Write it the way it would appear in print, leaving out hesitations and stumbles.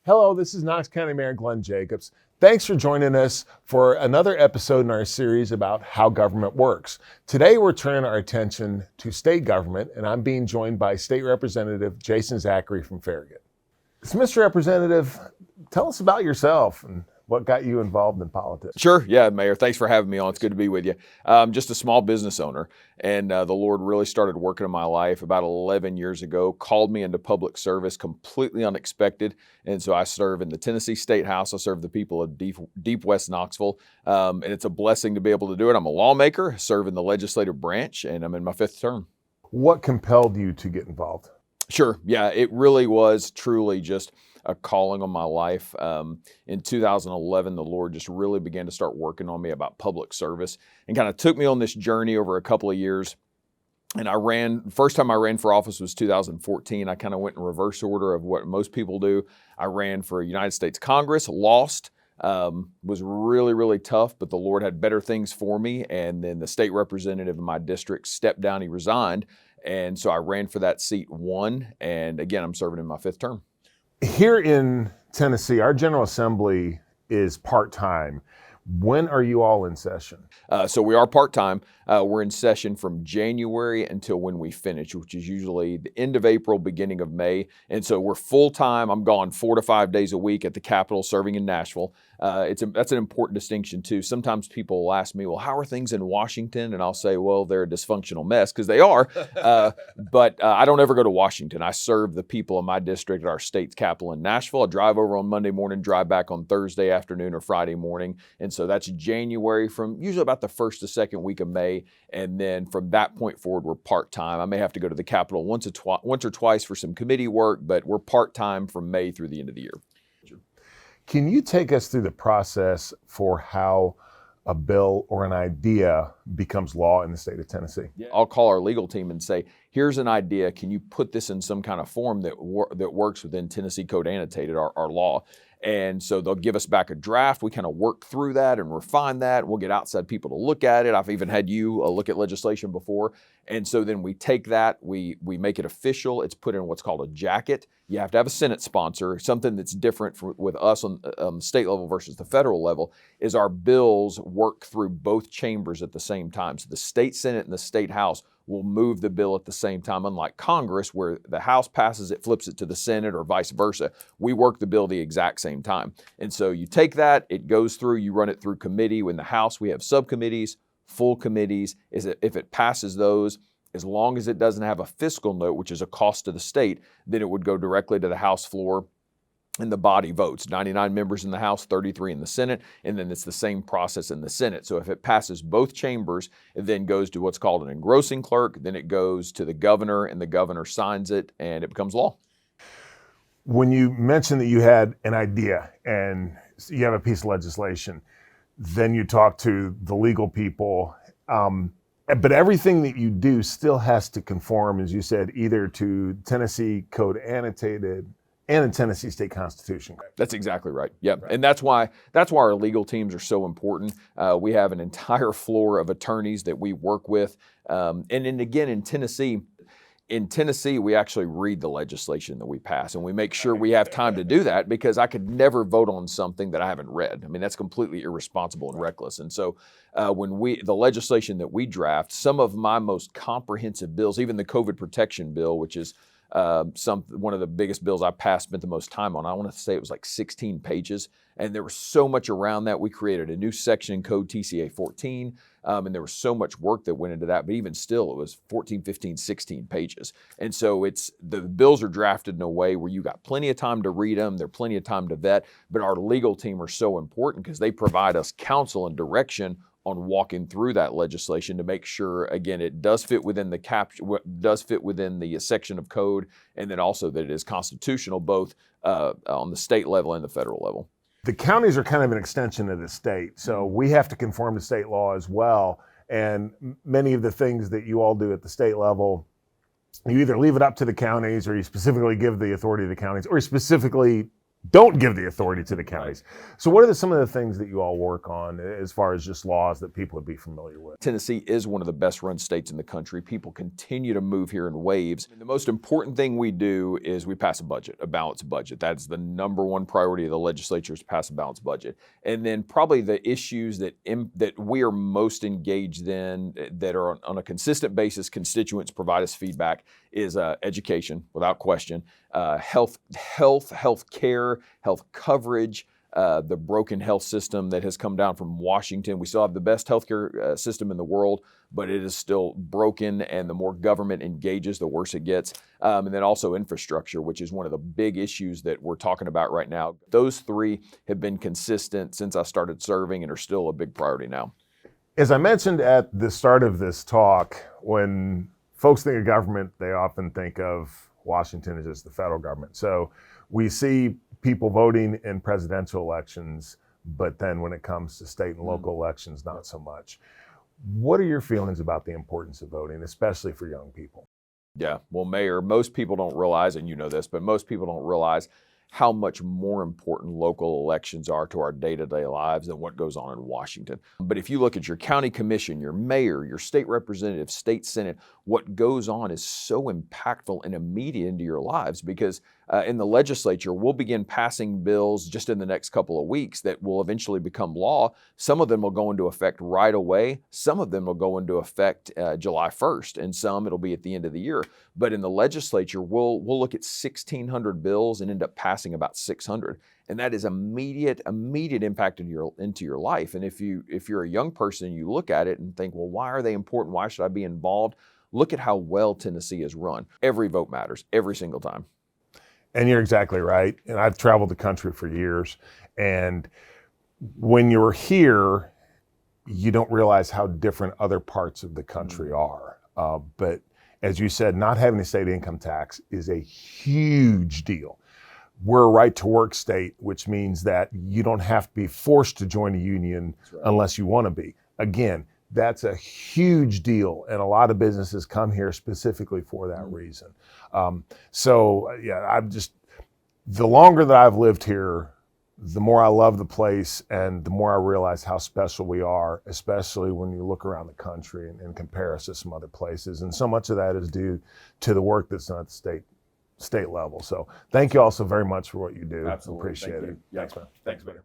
Hello, this is Knox County Mayor Glenn Jacobs. Thanks for joining us for another episode in our series about how government works. Today, we're turning our attention to state government, and I'm being joined by State Representative Jason Zachary from Farragut. So, Mr. Representative, tell us about yourself and what got you involved in politics. Sure. Yeah, Mayor. Thanks for having me on. It's good to be with you. Just a small business owner, and the Lord really started working in my life about 11 years ago, called me into public service completely unexpected. And so I serve in the Tennessee State House. I serve the people of deep West Knoxville. And it's a blessing to be able to do it. I'm a lawmaker, serve in the legislative branch, and I'm in my 5th term. What compelled you to get involved? Sure. Yeah, it really was truly just a calling on my life. In 2011, the Lord just really began to start working on me about public service and kind of took me on this journey over a couple of years. And first time I ran for office was 2014. I kind of went in reverse order of what most people do. I ran for United States Congress, lost, was really, really tough, but the Lord had better things for me. And then the state representative in my district stepped down, he resigned. And so I ran for that seat, won, and again, I'm serving in my 5th term. Here in Tennessee, our General Assembly is part-time. When are you all in session? So we are part-time. We're in session from January until when we finish, which is usually the end of April, beginning of May. And so we're full-time. I'm gone 4 to 5 days a week at the Capitol, serving in Nashville. That's an important distinction too. Sometimes people will ask me, well, how are things in Washington? And I'll say, well, they're a dysfunctional mess, because they are. But I don't ever go to Washington. I serve the people in my district at our state's capital in Nashville. I drive over on Monday morning, drive back on Thursday afternoon or Friday morning. And so that's January from usually about the 1st to 2nd week of May. And then from that point forward, we're part-time. I may have to go to the Capitol once or twice for some committee work, but we're part-time from May through the end of the year. Can you take us through the process for how a bill or an idea becomes law in the state of Tennessee? Yeah. I'll call our legal team and say, here's an idea. Can you put this in some kind of form that works within Tennessee Code Annotated, our law? And so they'll give us back a draft. We kind of work through that and refine that. We'll get outside people to look at it. I've even had you look at legislation before. And so then we take that, we make it official. It's put in what's called a jacket. You have to have a Senate sponsor. Something that's different with us on the state level versus the federal level is our bills work through both chambers at the same time. So the state Senate and the state House will move the bill at the same time, unlike Congress, where the House passes it, flips it to the Senate, or vice versa. We work the bill the exact same time. And so you take that, it goes through, you run it through committee. In the House, we have subcommittees, full committees. If it passes those, as long as it doesn't have a fiscal note, which is a cost to the state, then it would go directly to the House floor. And the body votes, 99 members in the House, 33 in the Senate, and then it's the same process in the Senate. So if it passes both chambers, it then goes to what's called an engrossing clerk, then it goes to the governor, and the governor signs it, and it becomes law. When you mentioned that you had an idea and you have a piece of legislation, then you talk to the legal people, but everything that you do still has to conform, as you said, either to Tennessee Code Annotated and the Tennessee State Constitution. That's exactly right. Yep. Right. And that's why our legal teams are so important. We have an entire floor of attorneys that we work with. And then again, in Tennessee, we actually read the legislation that we pass, and we make sure we have time to do that, because I could never vote on something that I haven't read. I mean, that's completely irresponsible and reckless. And so the legislation that we draft, some of my most comprehensive bills, even the COVID protection bill, which is one of the biggest bills I passed, spent the most time on. I want to say it was like 16 pages, and there was so much around that. We created a new section in Code TCA 14, and there was so much work that went into that, but even still, it was 14, 15, 16 pages. And so the bills are drafted in a way where you got plenty of time to read them, there's plenty of time to vet, but our legal team are so important because they provide us counsel and direction on walking through that legislation to make sure, again, it does fit within the section of code, and then also that it is constitutional, both on the state level and the federal level. The counties are kind of an extension of the state, so we have to conform to state law as well. And many of the things that you all do at the state level, you either leave it up to the counties, or you specifically give the authority to the counties, or you specifically don't give the authority to the counties. So what are some of the things that you all work on as far as just laws that people would be familiar with? Tennessee is one of the best run states in the country. People continue to move here in waves. The most important thing we do is we pass a budget, a balanced budget. That's the number one priority of the legislature, is to pass a balanced budget. And then probably the issues that we are most engaged in, that are on a consistent basis, constituents provide us feedback, is education, without question, health care, health coverage, the broken health system that has come down from Washington. We still have the best healthcare system in the world, but it is still broken, and the more government engages, the worse it gets. And then also infrastructure, which is one of the big issues that we're talking about right now. Those three have been consistent since I started serving and are still a big priority now. As I mentioned at the start of this talk, when folks think of government, they often think of Washington as just the federal government. So we see people voting in presidential elections, but then when it comes to state and local elections, not so much. What are your feelings about the importance of voting, especially for young people? Yeah, well, Mayor, most people don't realize, and you know this, but most people don't realize how much more important local elections are to our day-to-day lives than what goes on in Washington. But if you look at your county commission, your mayor, your state representative, state senate, what goes on is so impactful and immediate into your lives, because in the legislature, we'll begin passing bills just in the next couple of weeks that will eventually become law. Some of them will go into effect right away. Some of them will go into effect July 1st, and some it'll be at the end of the year. But in the legislature, we'll look at 1,600 bills and end up passing about 600. And that is immediate impact into your life. And if you're a young person and you look at it and think, well, why are they important? Why should I be involved? Look at how well Tennessee is run. Every vote matters, every single time. And you're exactly right. And I've traveled the country for years. And when you're here, you don't realize how different other parts of the country are. But as you said, not having a state income tax is a huge deal. We're a right to work state, which means that you don't have to be forced to join a union unless you want to be. Again, that's a huge deal, and a lot of businesses come here specifically for that reason. The longer that I've lived here, the more I love the place, and the more I realize how special we are, especially when you look around the country and compare us to some other places. And so much of that is due to the work that's done at the state level. So thank you all so very much for what you do. Absolutely. Appreciate it. Thanks, man. Thanks, Mayor.